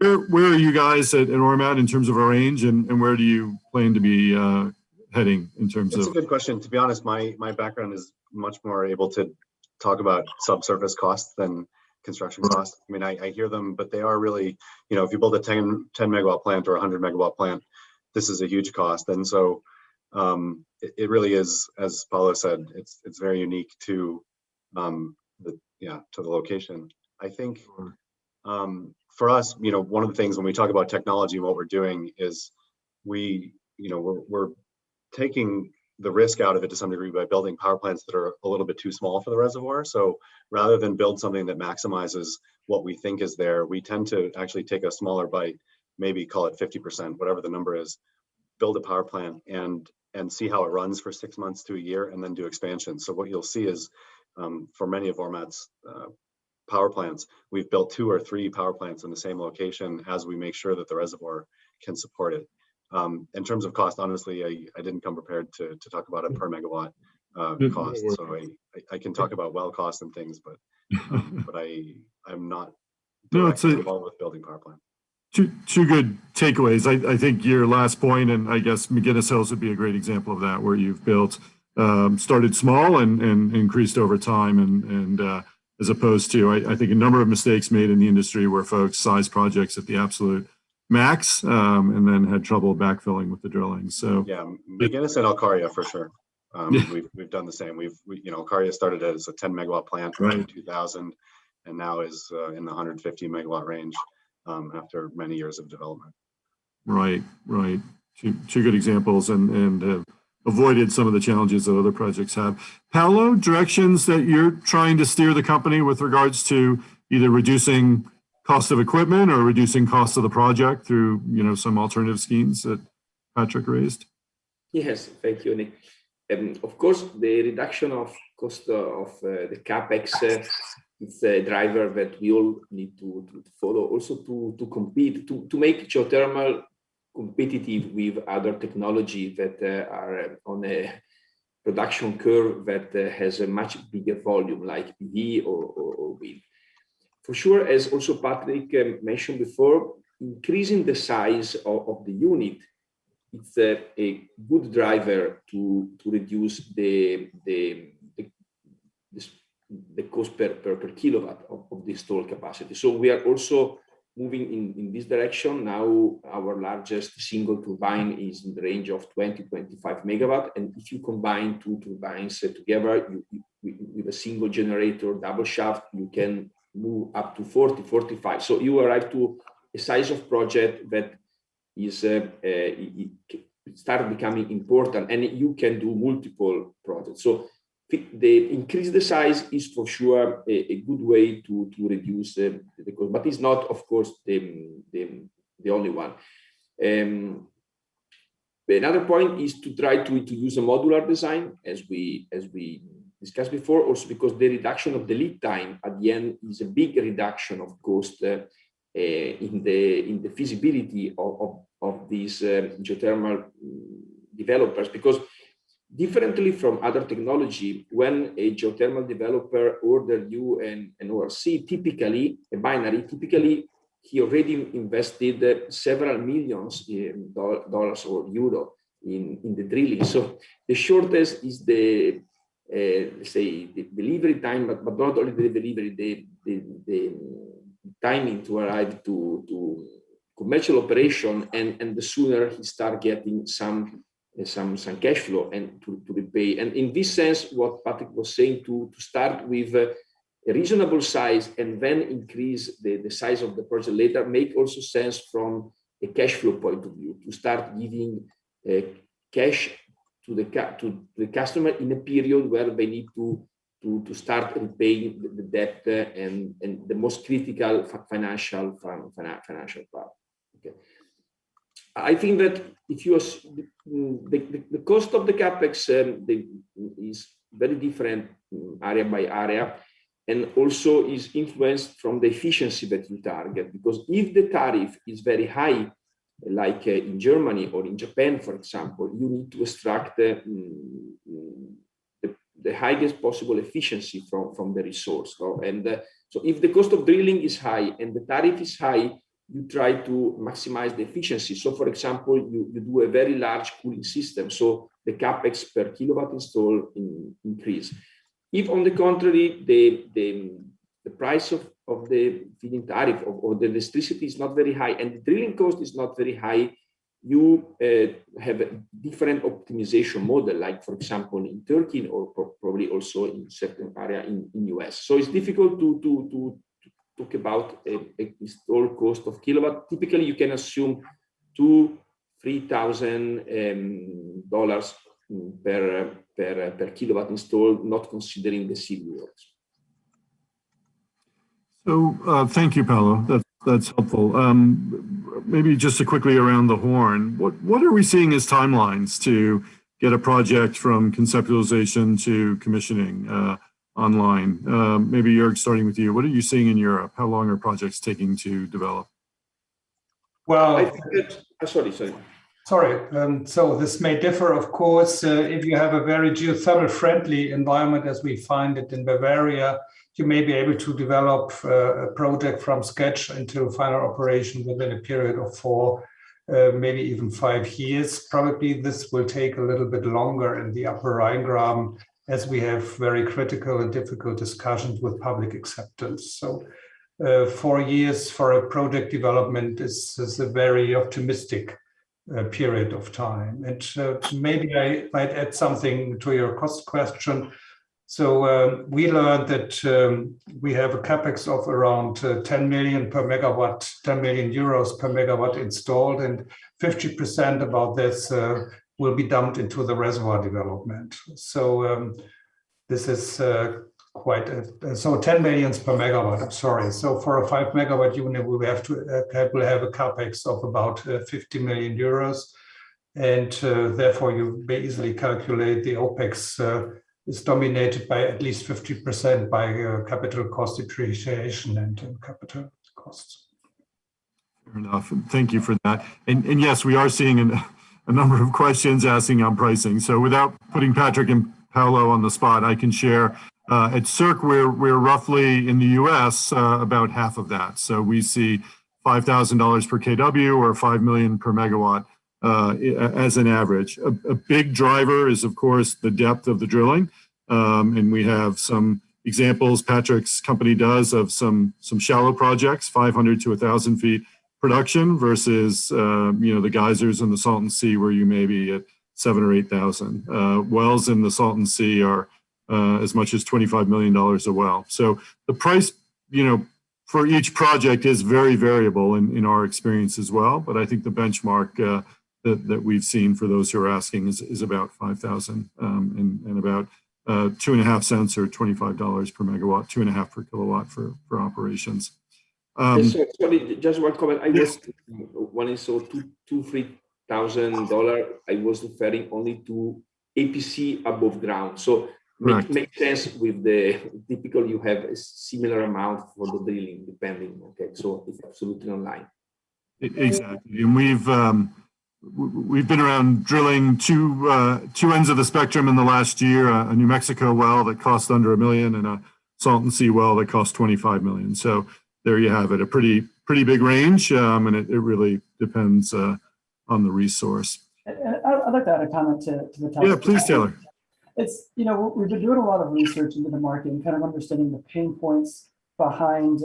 where are you guys at Ormat in terms of a range, and where do you plan to be heading in terms of? That's a good question. To be honest, my background is much more able to talk about subsurface costs than construction costs. I mean, I hear them, but they are really, if you build a 10 megawatt plant or 100 megawatt plant, this is a huge cost. And so it really is, as Paulo said, it's very unique to the location. I think for us, one of the things when we talk about technology and what we're doing is we're taking the risk out of it to some degree by building power plants that are a little bit too small for the reservoir. So rather than build something that maximizes what we think is there, we tend to actually take a smaller bite, maybe call it 50%, whatever the number is, build a power plant and see how it runs for 6 months to a year, and then do expansion. So what you'll see is for many of Ormat's power plants, we've built 2 or 3 power plants in the same location as we make sure that the reservoir can support it. In terms of cost, honestly, I didn't come prepared to talk about a per megawatt cost. So I can talk about well costs and things, but I'm not involved with building power plants. Two good takeaways. I think your last point, and I guess McGinnis Hills would be a great example of that, where you've built, started small and increased over time, and as opposed to, I think a number of mistakes made in the industry where folks size projects at the absolute max and then had trouble backfilling with the drilling. So yeah, McGinnis and Alcaria for sure. We've done the same. Alcaria started as a 10 megawatt plant in 2000, and now is in the 150 megawatt range after many years of development. Right. Two good examples, and avoided some of the challenges that other projects have. Paulo, directions that you're trying to steer the company with regards to either reducing cost of equipment or reducing cost of the project through, some alternative schemes that Patrick raised? Yes, thank you, Nick. Of course, the reduction of cost of the CapEx is a driver that we all need to follow, also to compete, to make geothermal competitive with other technology that are on a production curve that has a much bigger volume, like PV or wind. For sure, as also Patrick mentioned before, increasing the size of the unit, it's a good driver to reduce the cost per kilowatt of the installed capacity. So we are also moving in this direction. Now our largest single turbine is in the range of 20-25 megawatt, and if you combine two turbines together with a single generator, double shaft, you can move up to 40-45. So you arrive to a size of project that is start becoming important, and you can do multiple projects. So the increase the size is for sure a good way to reduce the cost, but it's not, of course, the only one. Another point is to try to use a modular design, as we discussed before, also because the reduction of the lead time at the end is a big reduction of cost in the feasibility of these geothermal developers, because differently from other technology, when a geothermal developer orders you an ORC, typically a binary, typically he already invested several millions dollars or euro in the drilling. So the shortest is the let's say the delivery time, but not only the delivery, the timing to arrive to commercial operation, and the sooner he start getting some cash flow and to repay. And in this sense, what Patrick was saying, to start with a reasonable size and then increase the size of the project later, make also sense from a cash flow point of view, to start giving cash to the customer in a period where they need to start repaying the debt and the most critical financial part. Okay. I think that if you the cost of the capex is very different area by area, and also is influenced from the efficiency that you target. Because if the tariff is very high, like in Germany or in Japan, for example, you need to extract the highest possible efficiency from the resource. And so if the cost of drilling is high and the tariff is high, you try to maximize the efficiency. So for example, you do a very large cooling system, so the capex per kilowatt installed increase. If on the contrary, the price of the feeding tariff or the electricity is not very high and the drilling cost is not very high, you have a different optimization model, like for example in Turkey or probably also in certain area in US. So it's difficult to talk about a installed cost of kilowatt. Typically, you can assume $2,000-3,000 per kilowatt installed, not considering the civil works. So thank you, Paolo. That's helpful. Maybe just to quickly around the horn, what are we seeing as timelines to get a project from conceptualization to commissioning online? Maybe Jörg, starting with you, what are you seeing in Europe? How long are projects taking to develop? Well, I think that, sorry. So this may differ, of course, if you have a very geothermal friendly environment as we find it in Bavaria, you may be able to develop a project from sketch into final operation within a period of 4, maybe even 5 years. Probably this will take a little bit longer in the Upper Rhine-Graben, as we have very critical and difficult discussions with public acceptance. So 4 years for a project development is a very optimistic period of time. And maybe I might add something to your cost question. So we learned that we have a capex of around 10 million per megawatt, 10 million euros per megawatt installed, and 50% about this will be dumped into the reservoir development. So this is quite, so 10 millions per megawatt, I'm sorry. So for a 5 megawatt unit, we have to will have a capex of about 50 million euros. And therefore, you may easily calculate the OPEX is dominated by at least 50% by capital cost depreciation and capital costs. Fair enough. And thank you for that. And yes, we are seeing a number of questions asking on pricing. So without putting Patrick and Paolo on the spot, I can share at CERC, we're roughly in the US about half of that. So we see $5,000 per kW or 5 million per megawatt as an average. A big driver is, of course, the depth of the drilling. And we have some examples Patrick's company does of some shallow projects, 500 to 1,000 feet production versus, the geysers in the Salton Sea where you may be at 7,000 or 8,000. Wells in the Salton Sea are as much as $25 million a well. So the price, for each project is very variable in our experience as well. But I think the benchmark that we've seen for those who are asking is about 5,000 and about 2.5 cents or $25 per megawatt, 2.5 per kilowatt for operations. Sorry, just one comment. I was when I saw $3,000, I was referring only to APC above ground. So makes sense with the typical. You have a similar amount for the drilling, depending. Okay, so it's absolutely online. Exactly, and we've been around drilling two ends of the spectrum in the last year. A New Mexico well that cost under $1 million and a Salton Sea well that cost $25 million. So there you have it, a pretty big range, and it really depends on the resource. I'd like to add a comment to the topic. Yeah, please, Taylor. It's, we've been doing a lot of research into the market and kind of understanding the pain points behind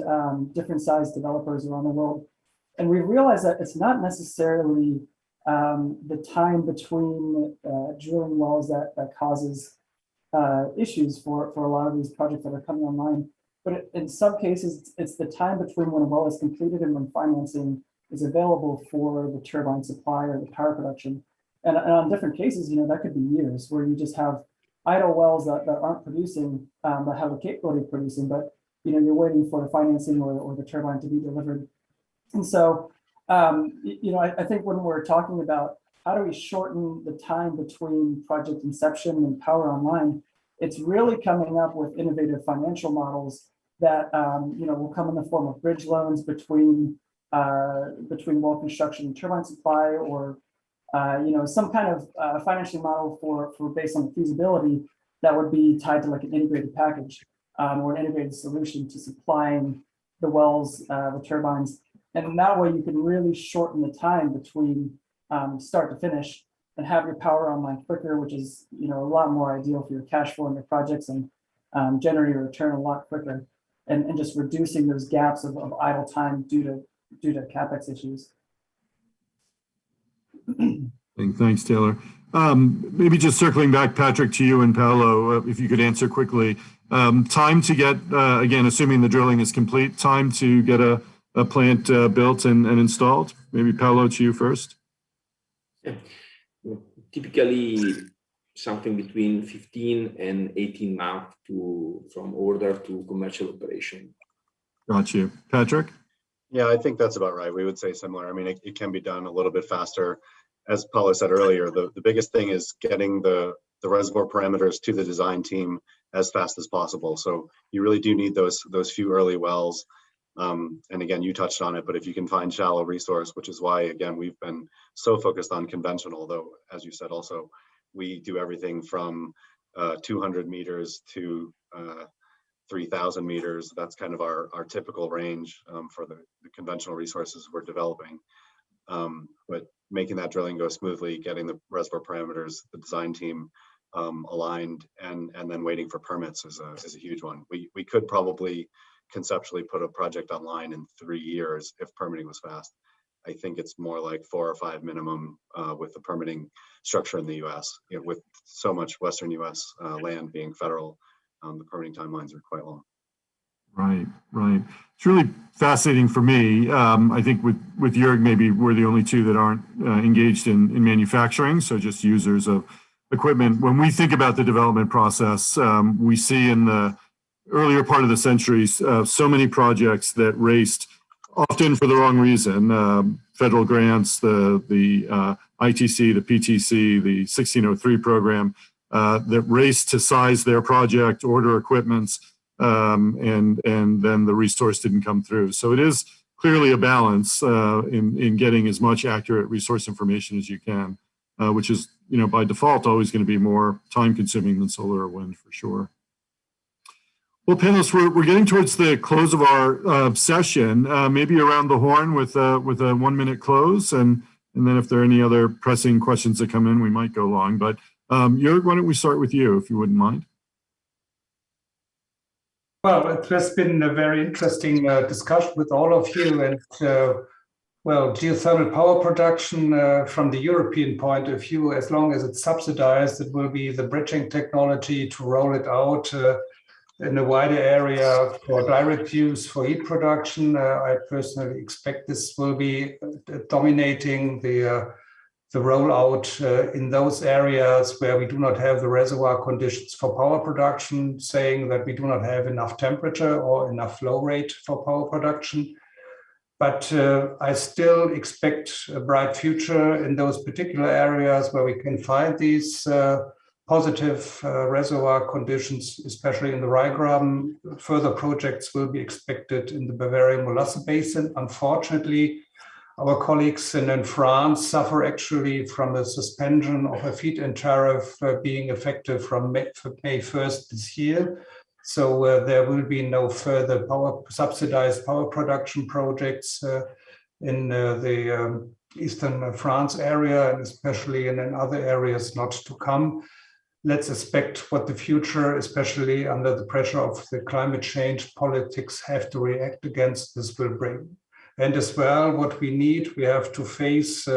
different size developers around the world. And we realized that it's not necessarily the time between drilling wells that causes issues for a lot of these projects that are coming online. But in some cases, it's the time between when a well is completed and when financing is available for the turbine supply or the power production. And on different cases, that could be years where you just have idle wells that aren't producing, that have the capability of producing, but you're waiting for the financing or the turbine to be delivered. And so, I think when we're talking about how do we shorten the time between project inception and power online, it's really coming up with innovative financial models that will come in the form of bridge loans between well construction and turbine supply, or some kind of financing model for based on feasibility that would be tied to like an integrated package or an integrated solution to supplying the wells, the turbines. And that way you can really shorten the time between start to finish and have your power online quicker, which is a lot more ideal for your cash flow and your projects, and generate a return a lot quicker, and just reducing those gaps of idle time due to CapEx issues. Thanks, Taylor. Maybe just circling back, Patrick, to you and Paolo, if you could answer quickly. Time to get, again, assuming the drilling is complete, time to get a plant built and installed? Maybe Paolo, to you first. Yeah. Typically, something between 15 and 18 months from order to commercial operation. Got you. Patrick? Yeah, I think that's about right. We would say similar. I mean, it can be done a little bit faster. As Paolo said earlier, the biggest thing is getting the reservoir parameters to the design team as fast as possible. So you really do need those few early wells. And again, you touched on it, but if you can find shallow resource, which is why, again, we've been so focused on conventional, though, as you said, also, we do everything from 200 meters to 3,000 meters. That's kind of our typical range for the conventional resources we're developing. But making that drilling go smoothly, getting the reservoir parameters, the design team aligned, and then waiting for permits is a huge one. We could probably conceptually put a project online in 3 years if permitting was fast. I think it's more like 4 or 5 minimum with the permitting structure in the U.S. With so much Western U.S. land being federal, the permitting timelines are quite long. Right. It's really fascinating for me. I think with Jörg, maybe we're the only two that aren't engaged in manufacturing, so just users of equipment. When we think about the development process, we see in the earlier part of the century, so many projects that raced often for the wrong reason. Federal grants, the ITC, the PTC, the 1603 program, that raced to size their project, order equipments, and then the resource didn't come through. So it is clearly a balance in getting as much accurate resource information as you can, which is, by default always going to be more time consuming than solar or wind for sure. Well, panelists, we're getting towards the close of our session, maybe around the horn with a 1 minute close. And then if there are any other pressing questions that come in, we might go long. But Jörg, why don't we start with you, if you wouldn't mind? Well, it has been a very interesting discussion with all of you. And well, geothermal power production from the European point of view, as long as it's subsidized, it will be the bridging technology to roll it out in a wider area for direct use for heat production. I personally expect this will be dominating the rollout in those areas where we do not have the reservoir conditions for power production, saying that we do not have enough temperature or enough flow rate for power production. But I still expect a bright future in those particular areas where we can find these positive reservoir conditions, especially in the Rheingraben. Further projects will be expected in the Bavarian Molasse Basin. Unfortunately, our colleagues in France suffer actually from a suspension of a feed-in tariff being effective from May 1st this year. So there will be no further subsidized power production projects in the eastern France area, and especially in other areas not to come. Let's expect what the future, especially under the pressure of the climate change politics, have to react against this will bring. And as well, what we need, we have to face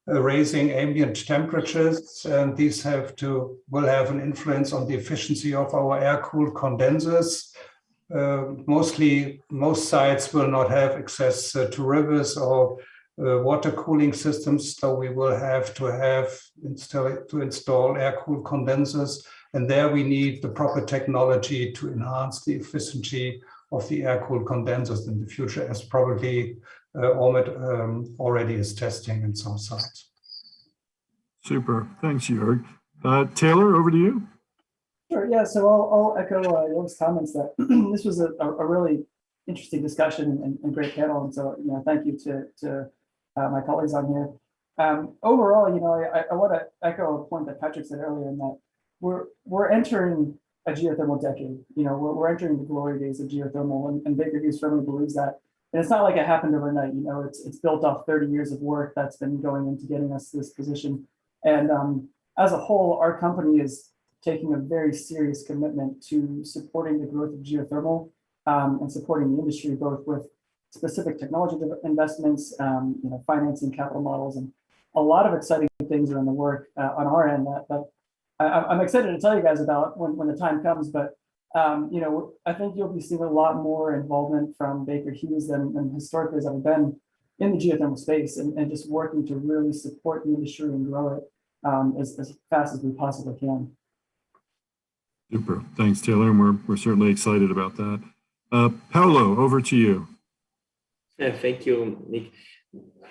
raising ambient temperatures, and these will have an influence on the efficiency of our air-cooled condensers. Most sites will not have access to rivers or water cooling systems, so we will have to install air-cooled condensers, and there we need the proper technology to enhance the efficiency of the air-cooled condensers in the future, as probably Ormet already is testing in some sites. Super, thanks, Jörg. Taylor, over to you. Sure, yeah, so I'll echo Jörg's comments that this was a really interesting discussion and great panel, and so thank you to my colleagues on here. Overall, I want to echo a point that Patrick said earlier, in that we're entering a geothermal decade. We're entering the glory days of geothermal, and Baker Hughes firmly believes that. And it's not like it happened overnight. It's built off 30 years of work that's been going into getting us to this position. And as a whole, our company is taking a very serious commitment to supporting the growth of geothermal and supporting the industry, both with specific technology investments, financing, capital models, and a lot of exciting things are in the work on our end that I'm excited to tell you guys about when the time comes. But I think you'll be seeing a lot more involvement from Baker Hughes than historically has ever been in the geothermal space, and just working to really support the industry and grow it as fast as we possibly can. Super, thanks, Taylor, and we're certainly excited about that. Paolo, over to you. Thank you, Nick.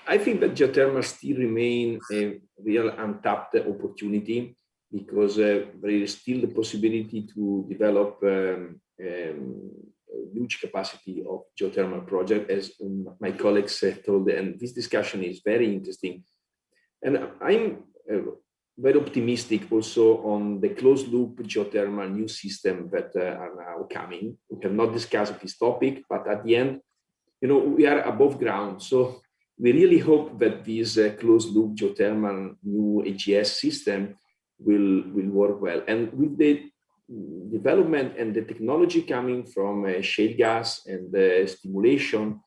I think that geothermal still remain a real untapped opportunity, because there is still the possibility to develop huge capacity of geothermal project, as my colleagues told, and this discussion is very interesting. And I'm very optimistic also on the closed loop geothermal new system that are now coming. We have not discussed this topic, but at the end, we are above ground. So we really hope that this closed loop geothermal new AGS system will work well. And with the development and the technology coming from shale gas and the stimulation,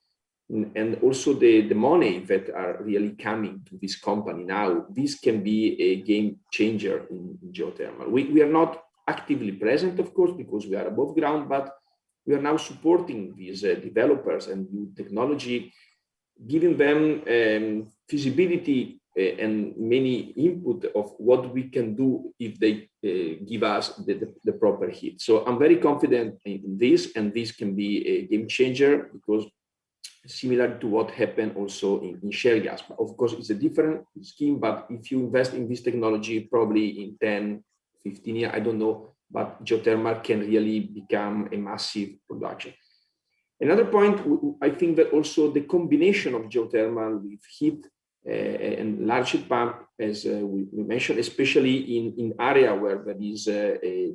and also the money that are really coming to this company now, this can be a game changer in geothermal. We are not actively present, of course, because we are above ground, but we are now supporting these developers and new technology, giving them feasibility and many input of what we can do if they give us the proper heat. So I'm very confident in this, and this can be a game changer, because similar to what happened also in shale gas. Of course, it's a different scheme, but if you invest in this technology, probably in 10, 15 years, I don't know, but geothermal can really become a massive production. Another point, I think that also the combination of geothermal with heat and large heat pump, as we mentioned, especially in area where there is a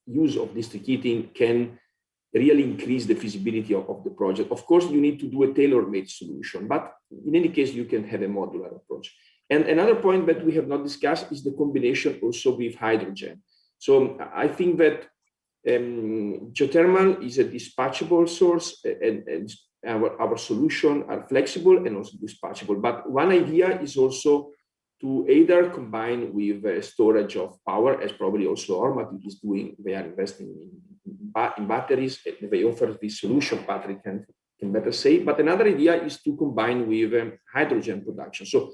use of district heating, can really increase the feasibility of the project. Of course, you need to do a tailor-made solution, but in any case, you can have a modular approach. And another point that we have not discussed is the combination also with hydrogen. So I think that geothermal is a dispatchable source, and our solutions are flexible and also dispatchable. But one idea is also to either combine with storage of power, as probably also Ormat is doing. They are investing in batteries. They offer this solution, Patrick can better say. But another idea is to combine with hydrogen production. So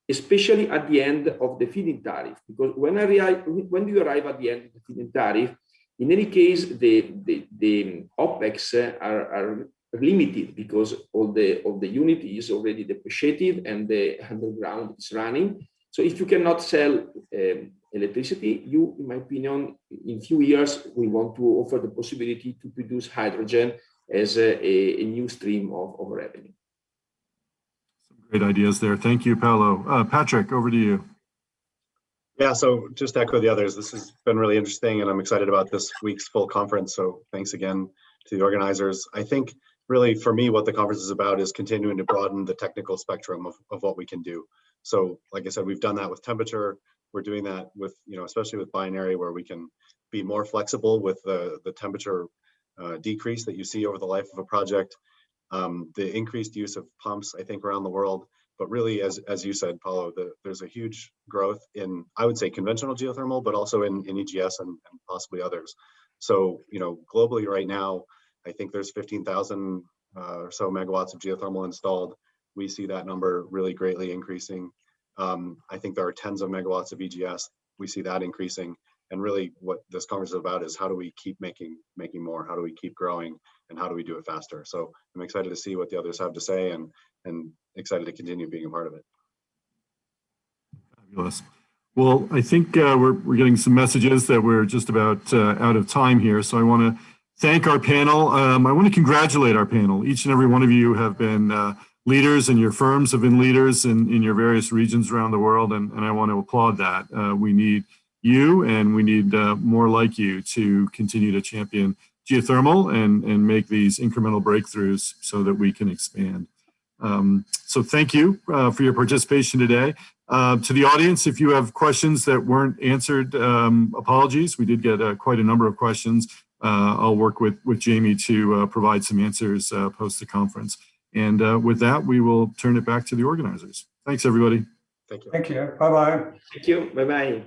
especially at the end of the feed-in tariff, because when you arrive at the end of the feed-in tariff, in any case, the OpEx are limited, because all the unit is already depreciated and the underground is running. So if you cannot sell electricity, you, in my opinion, in few years, we want to offer the possibility to produce hydrogen as a new stream of revenue. Some great ideas there. Thank you, Paolo. Patrick, over to you. Yeah, so just to echo the others, this has been really interesting, and I'm excited about this week's full conference. So thanks again to the organizers. I think really for me, what the conference is about is continuing to broaden the technical spectrum of what we can do. So like I said, we've done that with temperature. We're doing that with, especially with binary, where we can be more flexible with the temperature decrease that you see over the life of a project. The increased use of pumps, I think, around the world. But really, as you said, Paolo, there's a huge growth in, I would say, conventional geothermal, but also in EGS and possibly others. So, globally right now, I think there's 15,000 or so megawatts of geothermal installed. We see that number really greatly increasing. I think there are tens of megawatts of EGS. We see that increasing. And really what this conference is about is how do we keep making more? How do we keep growing? And how do we do it faster? So I'm excited to see what the others have to say, and excited to continue being a part of it. Fabulous. Well, I think we're getting some messages that we're just about out of time here. So I want to thank our panel. I want to congratulate our panel. Each and every one of you have been leaders, and your firms have been leaders in your various regions around the world. And I want to applaud that. We need you, and we need more like you to continue to champion geothermal and make these incremental breakthroughs so that we can expand. So thank you for your participation today. To the audience, if you have questions that weren't answered, apologies. We did get quite a number of questions. I'll work with Jamie to provide some answers post the conference. And with that, we will turn it back to the organizers. Thanks, everybody. Thank you. Thank you. Bye-bye. Thank you. Bye-bye.